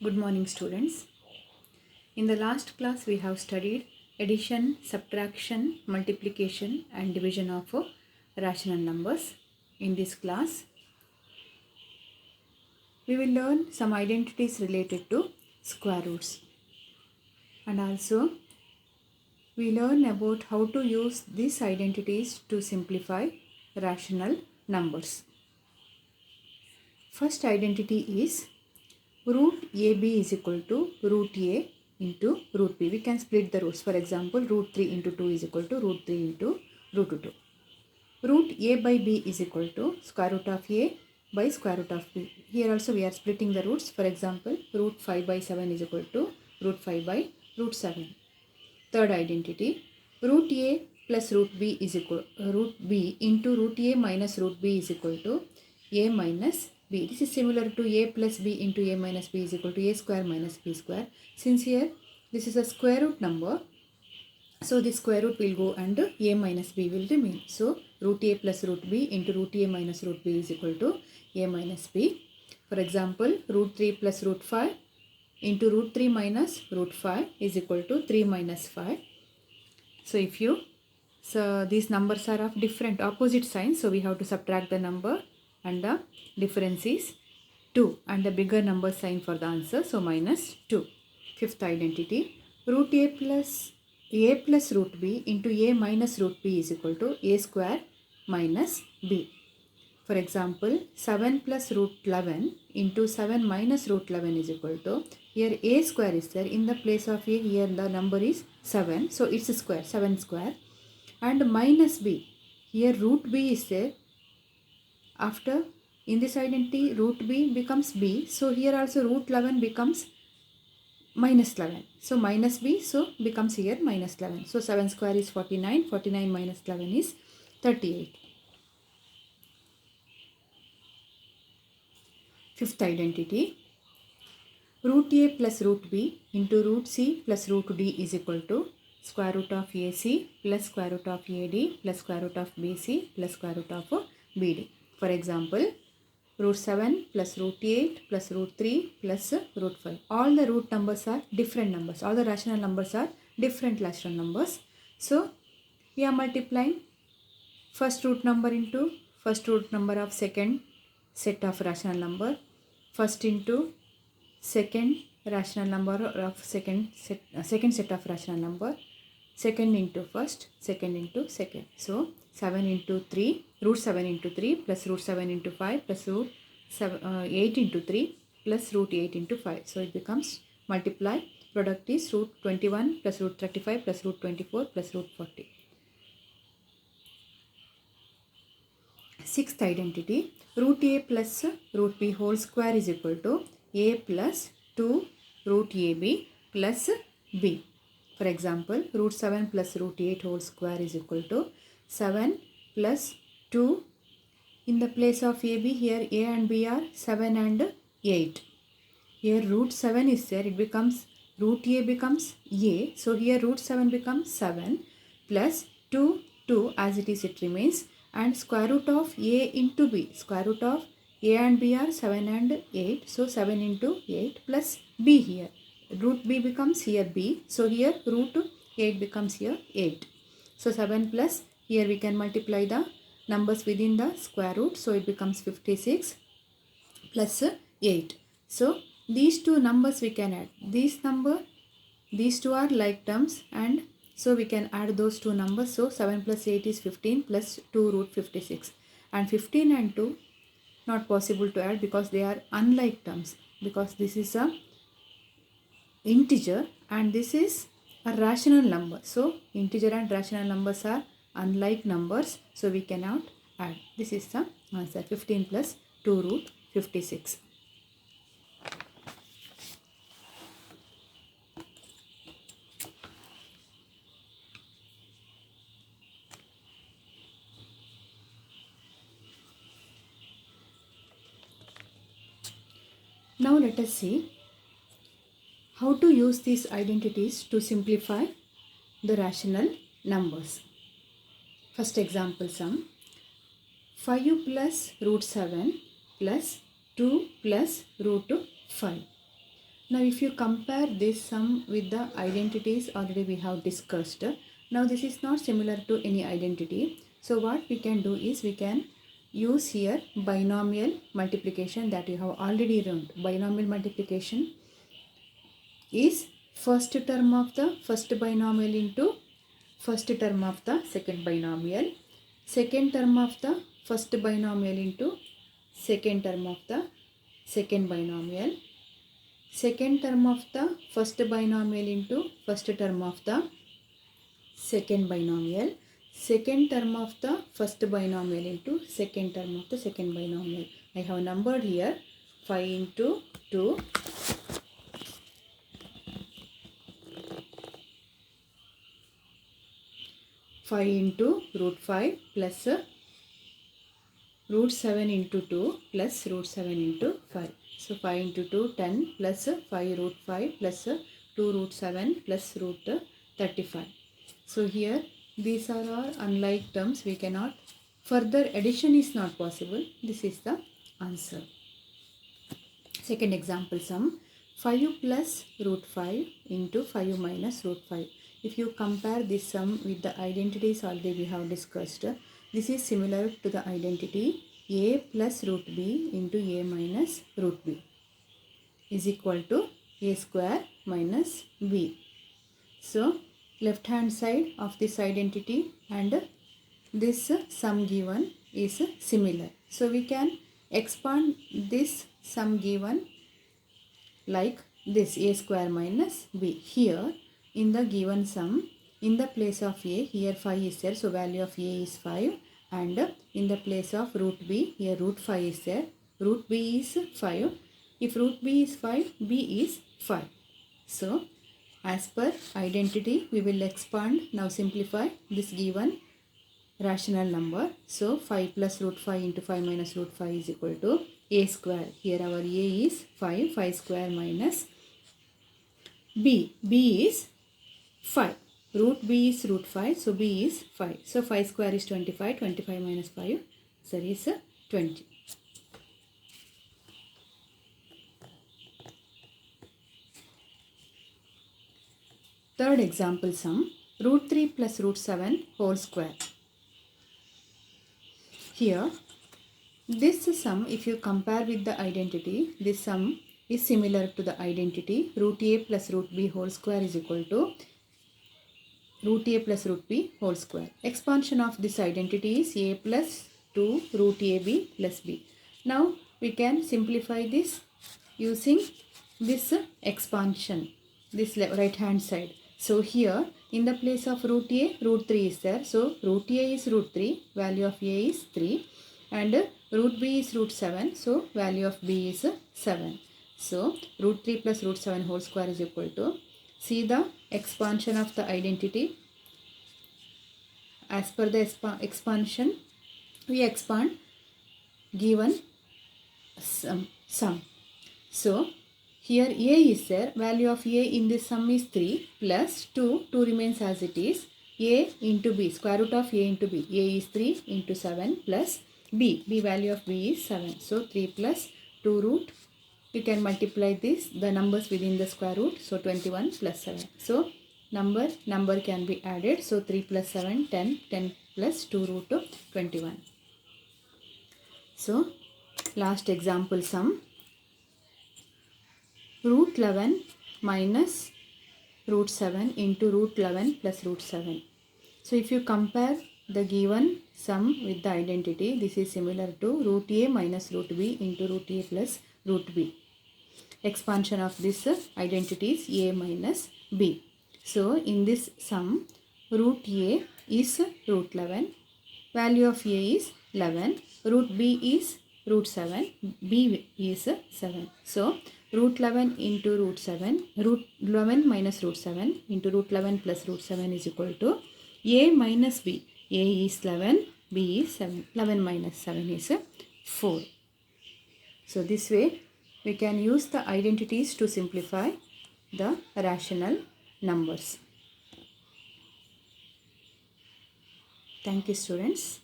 Good morning, students. In the last class, we have studied addition, subtraction, multiplication, and division of rational numbers. In this class, we will learn some identities related to square roots, and also we learn about how to use these identities to simplify rational numbers. First identity is root AB is equal to root A into root B. We can split the roots. For example, root 3 into 2 is equal to root 3 into root 2. Root A by B is equal to square root of A by square root of B. Here also we are splitting the roots. For example, root 5 by 7 is equal to root 5 by root 7. Third identity, root A plus root B is equal root B into root A minus root B is equal to A minus B. This is similar to A plus B into A minus B is equal to A square minus B square. Since here this is a square root number, so the square root will go and A minus B will remain. So root A plus root B into root A minus root B is equal to A minus B. For example, root 3 plus root 5 into root 3 minus root 5 is equal to 3 minus 5. So these numbers are of different opposite signs, so we have to subtract the number and the difference is 2 and the bigger number sign for the answer, so minus 2. Fifth identity, root A plus root B into A minus root B is equal to A square minus B. For example, 7 plus root 11 into 7 minus root 11 is equal to, here A square is there, in the place of A here the number is 7, so it's a square, 7 square, and minus B, here root B is there. After in this identity root B becomes B, so here also root 11 becomes minus 11, so minus B, so becomes here minus 11, so 7 square is 49, 49 minus 11 is 38. Fifth identity, root A plus root B into root C plus root D is equal to square root of AC plus square root of AD plus square root of BC plus square root of BD. For example, root 7 plus root 8 plus root 3 plus root 5. All the root numbers are different numbers. All the rational numbers are different rational numbers. So, we are multiplying first root number into first root number of second set of rational number. First into second rational number of second set of rational number. Second into first, second into second. So 7 into 3, root 7 into 3 plus root 7 into 5 plus root 8 into 3 plus root 8 into 5. So it becomes multiply. Product is root 21 plus root 35 plus root 24 plus root 40. Sixth identity, root A plus root B whole square is equal to A plus 2 root AB plus B. For example, root 7 plus root 8 whole square is equal to 7 plus 2. In the place of AB, here A and B are 7 and 8. Here root 7 is there, it becomes root A becomes A. So here root 7 becomes 7 plus 2 as it is, it remains, and square root of A into B. Square root of A and B are 7 and 8. So 7 into 8 plus B here. Root B becomes here B. So here root 8 becomes here 8. So 7 plus, here we can multiply the numbers within the square root. So it becomes 56 plus 8. So these two numbers we can add. These two are like terms, and so we can add those two numbers. So 7 plus 8 is 15 plus 2 root 56. And 15 and 2 not possible to add because they are unlike terms. Because this is a integer and this is a rational number. So integer and rational numbers are unlike numbers. So we cannot add. This is the answer, 15 plus 2 root 56. Now let us see how to use these identities to simplify the rational numbers. First example sum, 5 plus root 7 plus 2 plus root 5. Now if you compare this sum with the identities already we have discussed, now this is not similar to any identity. So what we can do is we can use here binomial multiplication that you have already learned. Binomial multiplication is first term of the first binomial into first term of the second binomial, second term of the first binomial into second term of the second binomial, second term of the first binomial into first term of the second binomial, second term of the first binomial into second term of the second binomial. I have numbered here 5 into 2, 5 into root 5 plus root 7 into 2 plus root 7 into 5. So 5 into 2, 10 plus 5 root 5 plus 2 root 7 plus root 35. So here these are all unlike terms. We cannot, further addition is not possible. This is the answer. Second example sum, 5 plus root 5 into 5 minus root 5. If you compare this sum with the identities already we have discussed, this is similar to the identity a plus root b into a minus root b is equal to a square minus b. So left hand side of this identity and this sum given is similar. So we can expand this sum given like this, a square minus b. Here in the given sum, in the place of a, here 5 is there, so value of a is 5, and in the place of root b, here root 5 is there, root b is 5. If root b is 5, b is 5. So as per identity we will expand, now simplify this given rational number. So 5 plus root 5 into 5 minus root 5 is equal to a square. Here our a is 5, 5 square minus b. b is 5. Root b is root 5, so b is 5. So 5 square is 25, 25 minus 5, so is 20. Third example sum, root 3 plus root 7 whole square. Here this sum, if you compare with the identity, this sum is similar to the identity root a plus root b whole square is equal to root a plus root b whole square. Expansion of this identity is a plus 2 root ab plus b. Now we can simplify this using this expansion, this right hand side. So here in the place of root a, root 3 is there. So root a is root 3, value of a is 3, and root b is root 7, so value of b is 7. So root 3 plus root 7 whole square is equal to, see the expansion of the identity. As per the expansion, we expand given sum. So here a is there, value of a in this sum is 3 plus 2 remains as it is, a into b, square root of a into b, a is 3 into 7 plus b value of b is 7. So 3 plus 2 root, you can multiply this, the numbers within the square root, so 21 plus 7. So number can be added, so 3 plus 7, 10, 10 plus 2 root 21. So last example sum, root 11 minus root 7 into root 11 plus root 7. So if you compare the given sum with the identity, this is similar to root a minus root b into root a plus root b. Expansion of this identity is a minus b. So in this sum, root a is root 11, value of a is 11, root b is root 7, b is 7. So root 11 into root 7, root 11 minus root 7 into root 11 plus root 7 is equal to a minus b. A is 11, b is 7. 11 minus 7 is 4. So this way we can use the identities to simplify the rational numbers. Thank you, students.